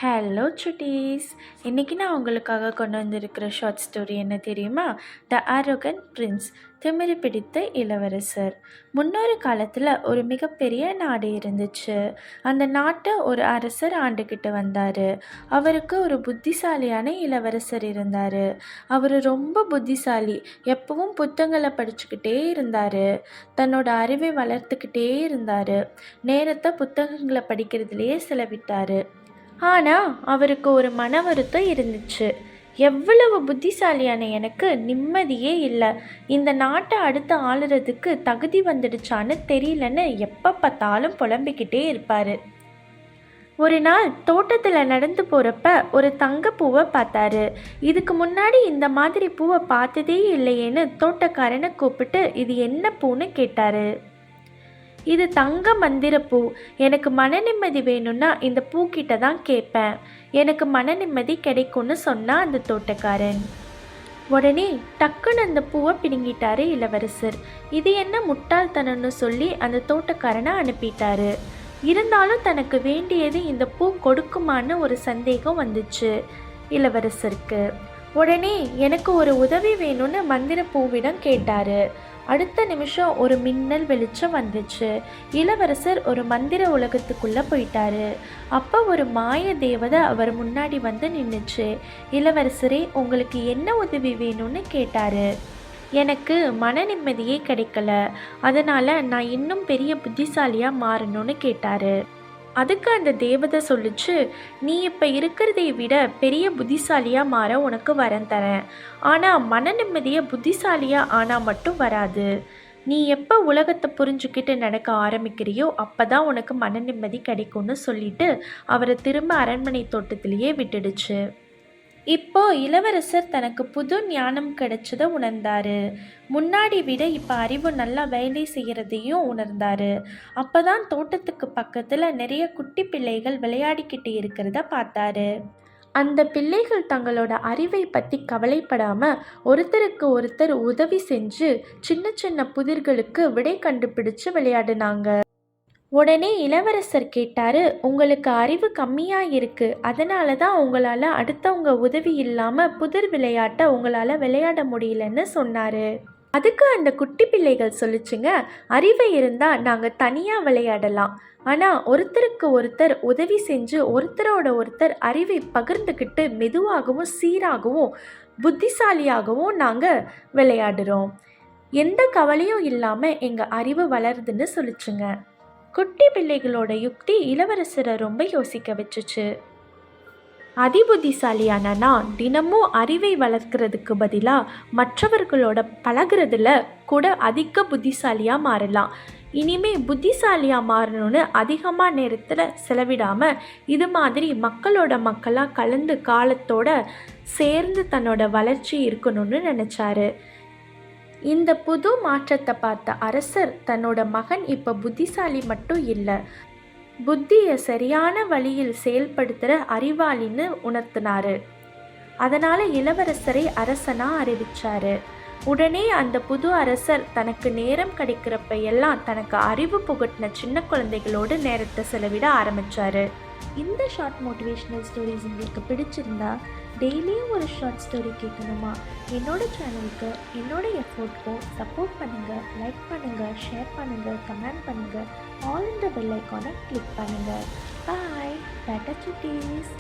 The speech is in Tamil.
ஹலோ சுட்டீஸ். இன்றைக்கி நான் உங்களுக்காக கொண்டு வந்திருக்கிற ஷார்ட் ஸ்டோரி என்ன தெரியுமா? த ஆரோகன்ட் பிரின்ஸ், திமிரு பிடித்த இளவரசர். முன்னொரு காலத்தில் ஒரு மிகப்பெரிய நாடு இருந்துச்சு. அந்த நாட்டை ஒரு அரசர் ஆண்டுக்கிட்டு வந்தார். அவருக்கு ஒரு புத்திசாலியான இளவரசர் இருந்தார். அவர் ரொம்ப புத்திசாலி. எப்பவும் புத்தகங்களை படிச்சுக்கிட்டே இருந்தார். தன்னோட அறிவை வளர்த்துக்கிட்டே இருந்தார். நேரத்தை புத்தகங்களை படிக்கிறதுலையே செலவிட்டார். ஆனால் அவருக்கு ஒரு மன வருத்தம் இருந்துச்சு. எவ்வளவு புத்திசாலியான எனக்கு நிம்மதியே இல்லை. இந்த நாட்டை அடுத்து ஆளுறதுக்கு தகுதி வந்துடுச்சான்னு தெரியலன்னு எப்போ பார்த்தாலும் புலம்பிக்கிட்டே இருப்பார். ஒரு நாள் தோட்டத்தில் நடந்து போகிறப்ப ஒரு தங்கப்பூவை பார்த்தாரு. இதுக்கு முன்னாடி இந்த மாதிரி பூவை பார்த்ததே இல்லையேன்னு தோட்டக்காரனை கூப்பிட்டு இது என்ன பூன்னு கேட்டார். இது தங்க மந்திரப்பூ. எனக்கு மன நிம்மதி வேணும்னா இந்த பூக்கிட்ட தான் கேட்பேன். எனக்கு மன நிம்மதி கிடைக்கும்னு சொன்னால் அந்த தோட்டக்காரன். உடனே டக்குன்னு அந்த பூவை பிடுங்கிட்டாரு இளவரசர். இது என்ன முட்டாள்தனம்னு சொல்லி அந்த தோட்டக்காரனை அனுப்பிட்டாரு. இருந்தாலும் தனக்கு வேண்டியது இந்த பூ கொடுக்குமான்னு ஒரு சந்தேகம் வந்துச்சு இளவரசருக்கு. உடனே எனக்கு ஒரு உதவி வேணும்னு மந்திர பூவிடம் கேட்டாரு. அடுத்த நிமிஷம் ஒரு மின்னல் வெளிச்சம் வந்துச்சு. இளவரசர் ஒரு மந்திர உலகத்துக்குள்ளே போயிட்டாரு. அப்போ ஒரு மாய தேவதை அவர் முன்னாடி வந்து நின்றுச்சு. இளவரசரே, உங்களுக்கு என்ன உதவி வேணும்னு கேட்டாரு. எனக்கு மன நிம்மதியே கிடைக்கல, அதனால் நான் இன்னும் பெரிய புத்திசாலியாக மாறணும்னு கேட்டார். அதுக்கு அந்த தேவதை சொல்லிச்சு, நீ இப்போ இருக்கிறதை விட பெரிய புத்திசாலியாக மாற உனக்கு வரம் தரேன். ஆனால் மன நிம்மதியை புத்திசாலியாக ஆனால் மட்டும் வராது. நீ எப்போ உலகத்தை புரிஞ்சுக்கிட்டு நடக்க ஆரம்பிக்கிறியோ அப்போ தான் உனக்கு மன நிம்மதி கிடைக்கும்னு சொல்லிட்டு அவரை திரும்ப அரண்மனை தோட்டத்திலேயே விட்டுடுச்சு. இப்போ இளவரசர் தனக்கு புது ஞானம் கிடைச்சதை உணர்ந்தாரு. முன்னாடி விட இப்போ அறிவு நல்லா வேலை செய்கிறதையும் உணர்ந்தாரு. அப்போ தான் தோட்டத்துக்கு பக்கத்தில் நிறைய குட்டி பிள்ளைகள் விளையாடிக்கிட்டு இருக்கிறத பார்த்தாரு. அந்த பிள்ளைகள் தங்களோட அறிவை பற்றி கவலைப்படாமல் ஒருத்தருக்கு ஒருத்தர் உதவி செஞ்சு சின்ன சின்ன புதிர்களுக்கு விடை கண்டுபிடிச்சு விளையாடினாங்க. உடனே இளவரசர் கேட்டார், உங்களுக்கு அறிவு கம்மியாக இருக்குது, அதனால தான் உங்களால் அடுத்தவங்க உதவி இல்லாமல் புதிர் விளையாட்டை உங்களால் விளையாட முடியலன்னு சொன்னார். அதுக்கு அந்த குட்டி பிள்ளைகள் சொல்லிச்சுங்க, அறிவு இருந்தால் நாங்கள் தனியாக விளையாடலாம், ஆனால் ஒருத்தருக்கு ஒருத்தர் உதவி செஞ்சு ஒருத்தரோட ஒருத்தர் அறிவை பகிர்ந்துக்கிட்டு மெதுவாகவும் சீராகவும் புத்திசாலியாகவும் நாங்கள் விளையாடுறோம். எந்த கவலையும் இல்லாமல் எங்கள் அறிவு வளருதுன்னு சொல்லிச்சுங்க. குட்டி பிள்ளைகளோட யுக்தி இளவரசரை ரொம்ப யோசிக்க வச்சுச்சு. அதிபுத்திசாலியான நான் தினமும் அறிவை வளர்க்கறதுக்கு பதிலாக மற்றவர்களோட பழகிறதுல கூட அதிக புத்திசாலியாக மாறலாம். இனிமே புத்திசாலியாக மாறணும்னு அதிகமாக நேரத்தில் செலவிடாமல் இது மாதிரி மக்களோட மக்களாக கலந்து காலத்தோட சேர்ந்து தன்னோட வளர்ச்சி இருக்கணும்னு நினச்சாரு. இந்த புது மாற்றத்தை பார்த்த அரசர் தன்னோட மகன் இப்போ புத்திசாலி மட்டும் இல்லை, புத்தியை சரியான வழியில் செயல்படுத்துகிற அறிவாளின்னு உணர்த்தினாரு. அதனால் இளவரசரை அரசனாக அறிவிச்சாரு. உடனே அந்த புது அரசர் தனக்கு நேரம் கிடைக்கிறப்ப எல்லாம் தனக்கு அறிவு புகட்டின சின்ன குழந்தைகளோடு நேரத்தை செலவிட ஆரம்பித்தார். இந்த ஷார்ட் மோட்டிவேஷ்னல் ஸ்டோரிஸ் உங்களுக்கு பிடிச்சிருந்தா டெய்லியும் ஒரு ஷார்ட் ஸ்டோரி கேட்கணுமா? என்னோட சேனலுக்கு என்னோட எஃபோர்ட்க்கும் சப்போர்ட் பண்ணுங்கள், லைக் பண்ணுங்கள், ஷேர் பண்ணுங்கள், கமெண்ட் பண்ணுங்கள், ஆல் இந்த பெல் ஐக்கானை கிளிக் பண்ணுங்கள். பாய், டாடா சுட்டீஸ்.